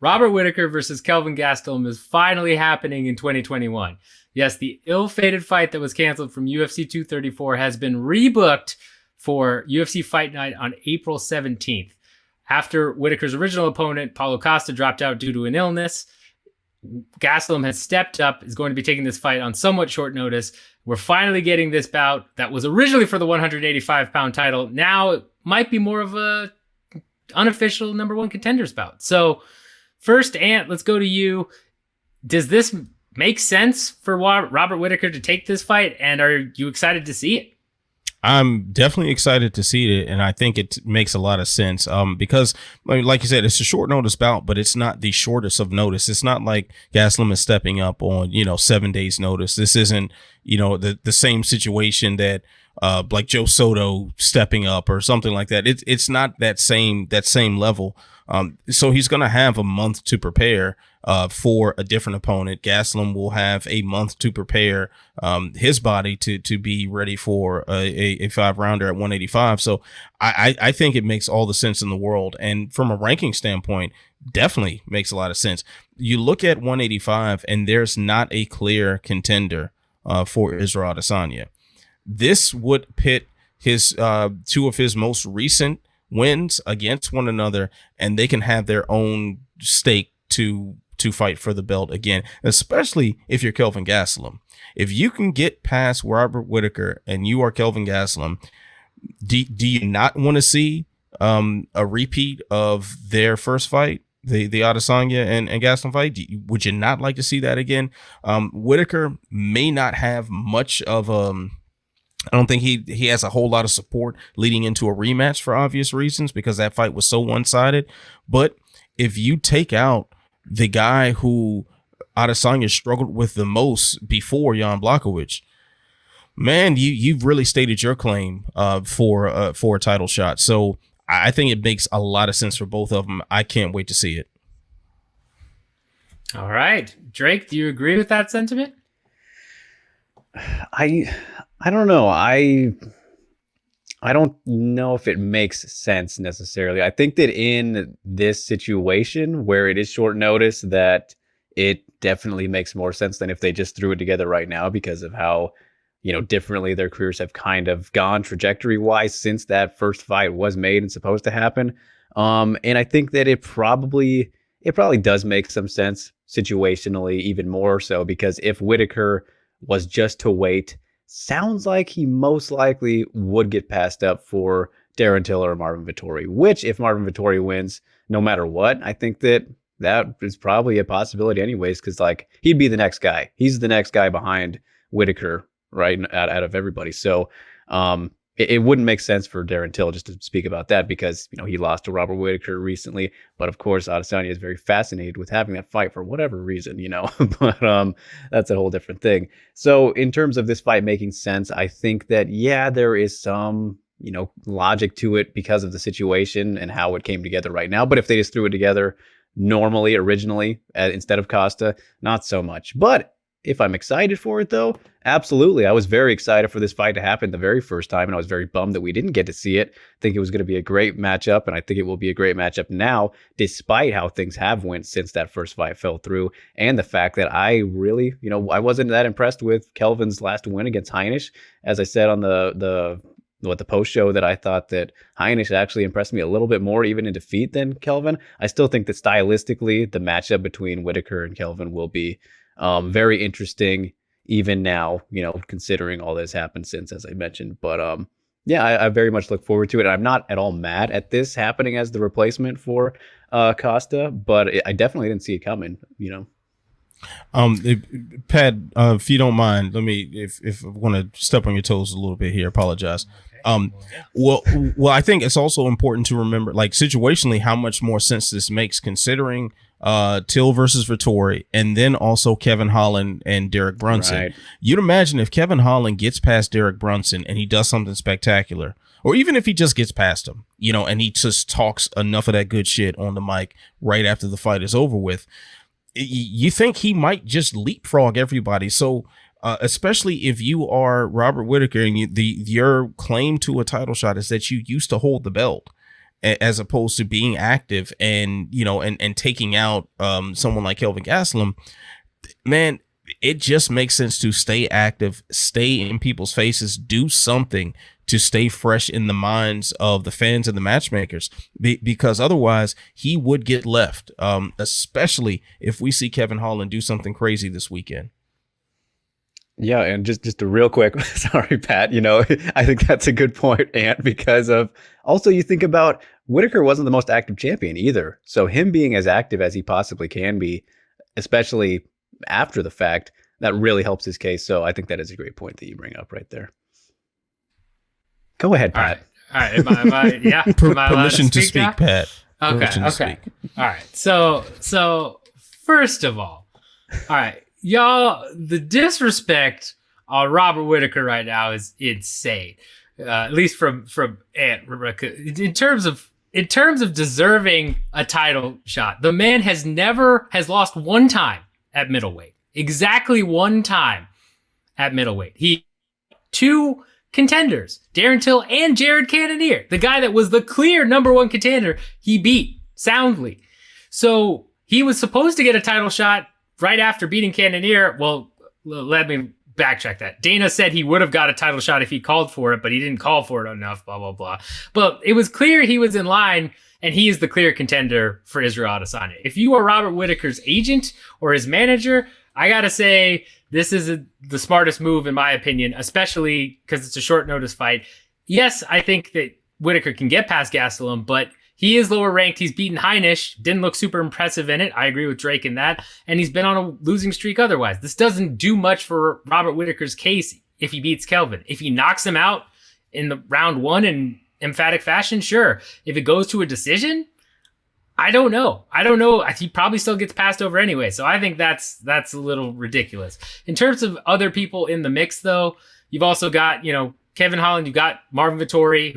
Robert Whittaker versus Kelvin Gastelum is finally happening in 2021. Yes, the ill-fated fight that was canceled from UFC 234 has been rebooked for UFC Fight Night on April 17th. After Whittaker's original opponent, Paulo Costa, dropped out due to an illness, Gastelum has stepped up, is going to be taking this fight on somewhat short notice. We're finally getting this bout that was originally for the 185-pound title. Now it might be more of a unofficial number one contenders bout. So first, Ant, let's go to you. Does this make sense for Robert Whittaker to take this fight, and are you excited to see it? I'm definitely excited to see it, and I think it makes a lot of sense because, like you said, it's a short notice bout, but it's not the shortest of notice. It's not like Gastelum is stepping up on 7 days notice. This isn't the same situation that like Joe Soto stepping up or something like that. It's not that same level. So he's going to have a month to prepare for a different opponent. Gastelum will have a month to prepare his body to be ready for a 5-rounder at 185. So I think it makes all the sense in the world. And from a ranking standpoint, definitely makes a lot of sense. You look at 185 and there's not a clear contender for Israel Adesanya. This would pit his two of his most recent wins against one another, and they can have their own stake to fight for the belt again, especially if you're Kelvin Gastelum. If you can get past Robert Whittaker and you are Kelvin Gastelum, do you not want to see a repeat of their first fight, the Adesanya and Gastelum fight? Would you not like to see that again? Whittaker may not have much of I don't think he has a whole lot of support leading into a rematch for obvious reasons, because that fight was so one-sided. But if you take out the guy who Adesanya struggled with the most before, Jan Blachowicz, man, you've really stated your claim for a title shot. So I think it makes a lot of sense for both of them. I can't wait to see it. All right, Drake, do you agree with that sentiment? I don't know. I don't know if it makes sense necessarily. I think that in this situation where it is short notice, that it definitely makes more sense than if they just threw it together right now, because of how, differently their careers have kind of gone trajectory wise since that first fight was made and supposed to happen. And I think that it probably does make some sense situationally, even more so, because if Whittaker was just to wait, sounds like he most likely would get passed up for Darren Till or Marvin Vettori, which, if Marvin Vettori wins, no matter what, I think that is probably a possibility anyways, because he'd be the next guy. He's the next guy behind Whittaker, right, out of everybody. So it wouldn't make sense for Darren Till, just to speak about that, because he lost to Robert Whittaker recently. But of course, Adesanya is very fascinated with having that fight for whatever reason, But that's a whole different thing. So in terms of this fight making sense, I think that there is some logic to it because of the situation and how it came together right now. But if they just threw it together normally, originally, instead of Costa, not so much. But if I'm excited for it, though, absolutely. I was very excited for this fight to happen the very first time, and I was very bummed that we didn't get to see it. I think it was going to be a great matchup, and I think it will be a great matchup now, despite how things have went since that first fight fell through, and the fact that I really, I wasn't that impressed with Kelvin's last win against Heinisch. As I said on the post show, that I thought that Heinisch actually impressed me a little bit more even in defeat than Kelvin. I still think that stylistically, the matchup between Whittaker and Kelvin will be very interesting, even now, considering all that's happened since, as I mentioned. But I very much look forward to it. I'm not at all mad at this happening as the replacement for Costa, but I definitely didn't see it coming, Pat, if you don't mind, let me, if I want to step on your toes a little bit here, apologize. Well, I think it's also important to remember, situationally, how much more sense this makes, considering Till versus Vettori, and then also Kevin Holland and Derek Brunson. Right. You'd imagine if Kevin Holland gets past Derek Brunson and he does something spectacular, or even if he just gets past him, and he just talks enough of that good shit on the mic right after the fight is over with, you think he might just leapfrog everybody. So especially if you are Robert Whittaker and your claim to a title shot is that you used to hold the belt, as opposed to being active and, you know, and taking out someone like Kelvin Gastelum, man, it just makes sense to stay active, stay in people's faces, do something to stay fresh in the minds of the fans and the matchmakers, because otherwise he would get left, especially if we see Kevin Holland do something crazy this weekend. Yeah, and just a real quick, sorry, Pat, you know, I think that's a good point, Ant, because of also you think about Whittaker wasn't the most active champion either. So him being as active as he possibly can be, especially after the fact, that really helps his case. So I think that is a great point that you bring up right there. Go ahead, Pat. All right. Am I yeah. Permission to speak, Pat. Okay. All right. So first of all right, y'all, the disrespect on Robert Whittaker right now is insane. At least from Aunt Rebecca. In terms of deserving a title shot, the man has lost one time at middleweight. Exactly one time at middleweight. He two contenders, Darren Till and Jared Cannonier, the guy that was the clear number one contender, he beat soundly. So he was supposed to get a title shot right after beating Cannonier. Well, let me backtrack that. Dana said he would have got a title shot if he called for it, but he didn't call for it enough, blah, blah, blah. But it was clear he was in line, and he is the clear contender for Israel Adesanya. If you are Robert Whittaker's agent or his manager, I got to say, this is the smartest move, in my opinion, especially because it's a short notice fight. Yes, I think that Whittaker can get past Gastelum, but he is lower ranked. He's beaten Heinisch. Didn't look super impressive in it. I agree with Drake in that. And he's been on a losing streak otherwise. This doesn't do much for Robert Whittaker's case if he beats Kelvin. If he knocks him out in the round one in emphatic fashion, sure. If it goes to a decision, I don't know. He probably still gets passed over anyway. So I think that's a little ridiculous. In terms of other people in the mix, though, you've also got, you know, Kevin Holland. You've got Marvin Vettori,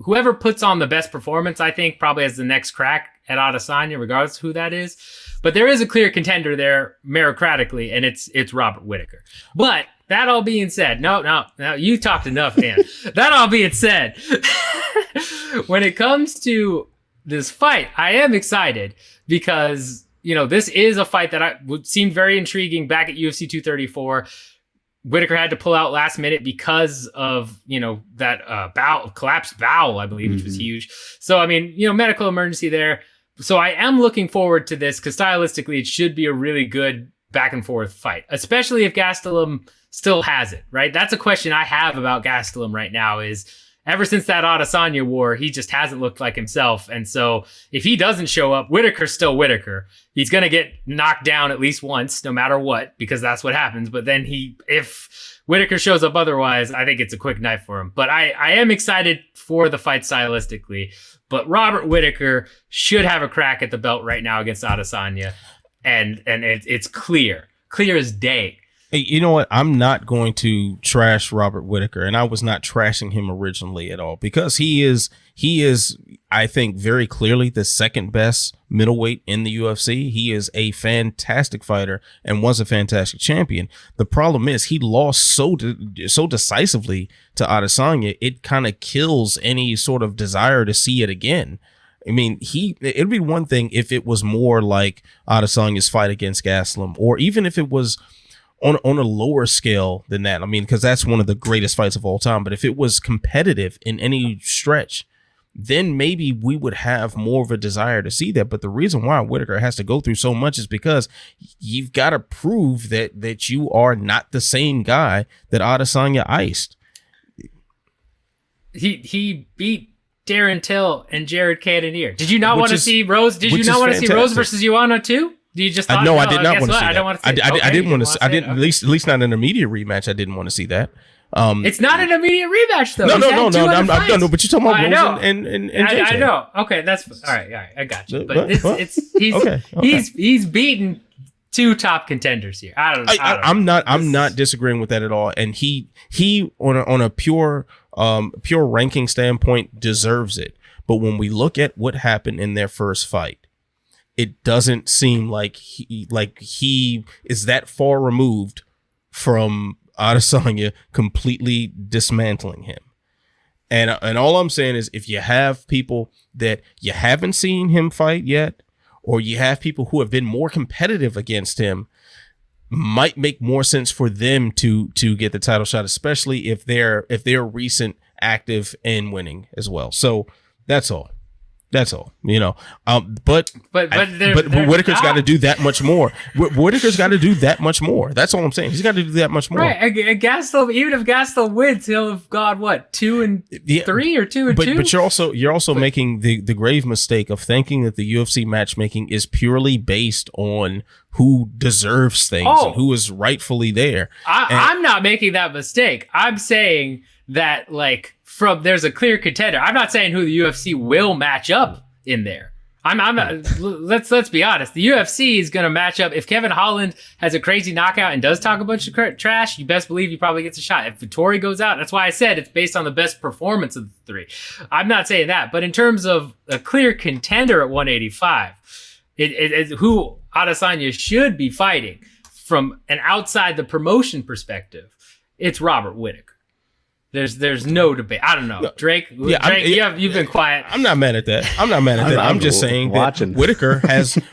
whoever puts on the best performance, I think, probably has the next crack at Adesanya, regardless of who that is. But there is a clear contender there, meritocratically, and it's Robert Whittaker. But that all being said, no, you talked enough, Dan. That all being said, when it comes to this fight, I am excited because, you know, this is a fight that would seem very intriguing back at UFC 234. Whittaker had to pull out last minute because of, you know, that collapsed bowel, I believe, which was huge. So, I mean, you know, medical emergency there. So I am looking forward to this because stylistically it should be a really good back and forth fight, especially if Gastelum still has it, right? That's a question I have about Gastelum right now is ever since that Adesanya war, he just hasn't looked like himself. And so if he doesn't show up, Whittaker's still Whittaker. He's going to get knocked down at least once, no matter what, because that's what happens. But then if Whittaker shows up otherwise, I think it's a quick night for him. But I am excited for the fight stylistically. But Robert Whittaker should have a crack at the belt right now against Adesanya. And it's clear as day. Hey, you know what? I'm not going to trash Robert Whittaker, and I was not trashing him originally at all because he is, I think, very clearly the second best middleweight in the UFC. He is a fantastic fighter and was a fantastic champion. The problem is he lost so decisively to Adesanya, it kind of kills any sort of desire to see it again. I mean, it'd be one thing if it was more like Adesanya's fight against Gastelum, or even if it was on a lower scale than that. I mean, because that's one of the greatest fights of all time. But if it was competitive in any stretch, then maybe we would have more of a desire to see that. But the reason why Whittaker has to go through so much is because you've got to prove that you are not the same guy that Adesanya iced. He beat Darren Till and Jared Cannonier. Did you not want to see Rose? Did you not want to see Rose versus Ioana too? Do you just thought, no, I did not want to see that. I don't want to see I didn't want to. I didn't. At least not an immediate rematch. I didn't want to see that. It's not an immediate rematch though. No. But you're talking about Rose and JJ. I know. Okay, that's all right. I got you. But he's beaten two top contenders here. I'm not disagreeing with that at all. And he on a pure ranking standpoint deserves it. But when we look at what happened in their first fight, it doesn't seem like he is that far removed from Adesanya completely dismantling him. And all I'm saying is, if you have people that you haven't seen him fight yet, or you have people who have been more competitive against him, might make more sense for them to get the title shot, especially if they're recent, active, and winning as well. So that's all. That's all, but Whittaker's got to do that much more. Whittaker's got to do that much more. That's all I'm saying. He's got to do that much more. Right. And Gastelum, even if Gastelum wins, he'll have gone 2-3 or 2-2. But you're also making the grave mistake of thinking that the UFC matchmaking is purely based on who deserves things and who is rightfully there. I'm not making that mistake. I'm saying that there's a clear contender. I'm not saying who the UFC will match up in there. Let's be honest. The UFC is going to match up. If Kevin Holland has a crazy knockout and does talk a bunch of trash, you best believe he probably gets a shot. If Vettori goes out, that's why I said it's based on the best performance of the three. I'm not saying that, but in terms of a clear contender at 185, it who Adesanya should be fighting from an outside the promotion perspective, it's Robert Whittaker. There's no debate. I don't know. Drake, you've been quiet. I'm not mad at that. I'm just saying that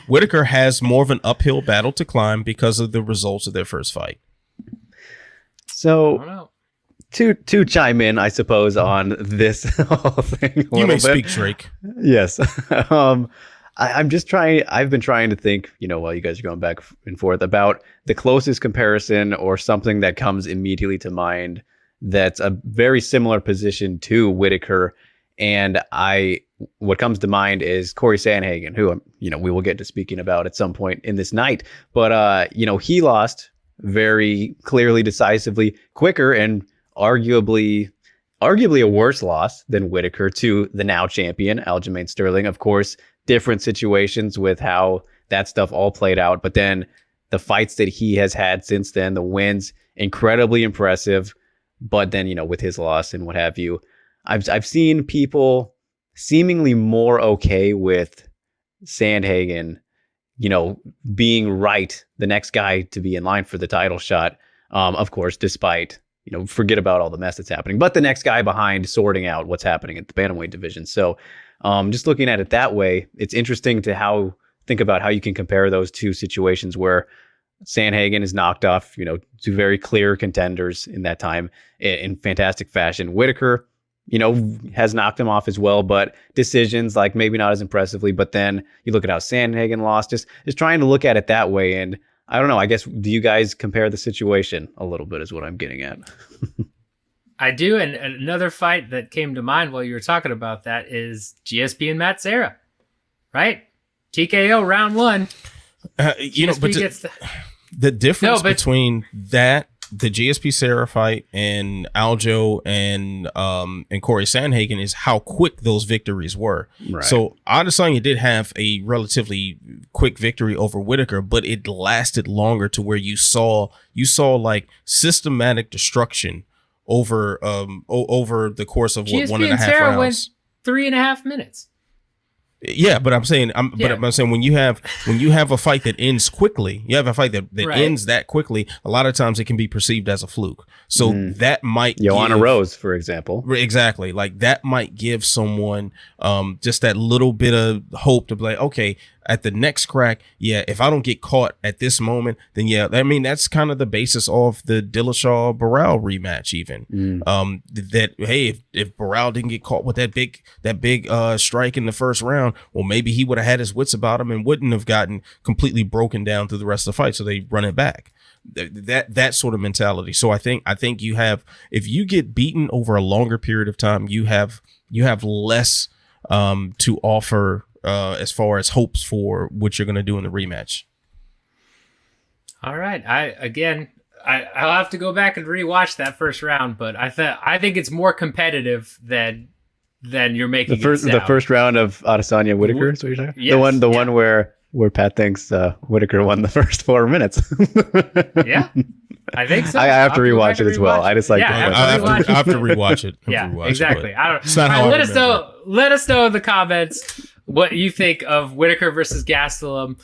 Whittaker has more of an uphill battle to climb because of the results of their first fight. So to chime in, I suppose, on this whole thing. You may speak, Drake. Yes. I'm just trying. I've been trying to think, while you guys are going back and forth, about the closest comparison or something that comes immediately to mind that's a very similar position to Whittaker. And what comes to mind is Corey Sandhagen, who, we will get to speaking about at some point in this night. But, he lost very clearly, decisively, quicker, and arguably a worse loss than Whittaker to the now champion, Aljamain Sterling. Of course, different situations with how that stuff all played out. But then the fights that he has had since then, the wins, incredibly impressive. But then, with his loss and what have you, I've seen people seemingly more okay with Sandhagen, being the next guy to be in line for the title shot. Of course, despite, forget about all the mess that's happening, but the next guy behind sorting out what's happening at the bantamweight division. So just looking at it that way, it's interesting to think about how you can compare those two situations where Sandhagen is knocked off, two very clear contenders in that time in fantastic fashion. Whittaker, has knocked him off as well, but decisions maybe not as impressively. But then you look at how Sandhagen lost. Just trying to look at it that way. And I don't know. I guess, do you guys compare the situation a little bit? Is what I'm getting at. I do. And another fight that came to mind while you were talking about that is GSP and Matt Serra, right? TKO round 1. The difference between the GSP Serra fight and Aljo and Corey Sandhagen is how quick those victories were. Right. So Adesanya did have a relatively quick victory over Whittaker, but it lasted longer to where you saw systematic destruction over the course of GSP 1.5 rounds. Serra went 3.5 minutes. Yeah, but I'm saying, when you have a fight that ends quickly, you have a fight that ends that quickly. A lot of times it can be perceived as a fluke. So that might Joanna Rose, for example, exactly, that might give someone just that little bit of hope to be like, okay, at the next crack, if I don't get caught at this moment, then that's kind of the basis of the Dillashaw-Barral rematch even. That, hey, if Barral didn't get caught with that big strike in the first round, well, maybe he would have had his wits about him and wouldn't have gotten completely broken down through the rest of the fight, so they run it back. That sort of mentality. So I think you have, if you get beaten over a longer period of time, you have less to offer as far as hopes for what you're going to do in the rematch. All right. I'll have to go back and rewatch that first round, but I think it's more competitive than you're making the first round of Adesanya Whittaker. Is what you're talking? Yes, the one where Pat thinks Whittaker won the first 4 minutes. Yeah. I think so. I have to rewatch it as well. I just like. I have to rewatch it. Yeah, exactly. It's not how let us know in the comments what you think of Whittaker versus Gastelum.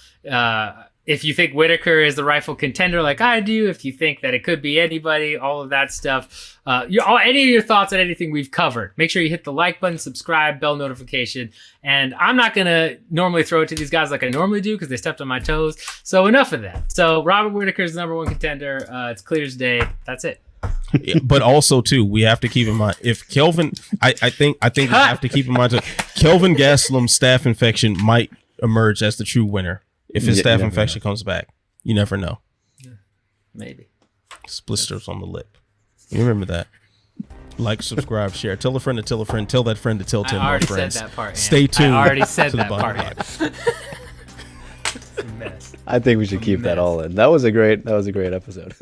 If you think Whittaker is the rightful contender like I do, if you think that it could be anybody, all of that stuff, any of your thoughts on anything we've covered, make sure you hit the like button, subscribe, bell notification. And I'm not going to normally throw it to these guys like I normally do because they stepped on my toes. So enough of that. So Robert Whittaker is the number one contender. It's clear as day. That's it. But also too, we have to keep in mind if Kelvin, I think we have to keep in mind that Kelvin Gastelum's staph infection might emerge as the true winner. If his staph infection comes back, you never know. Yeah, maybe. Blisters on the lip. You remember that. Like, subscribe, share. Tell a friend to tell a friend. Tell that friend to tell 10 more friends. I already said that part. Stay tuned. I already said that part. I think we should keep that all in. That was a great episode.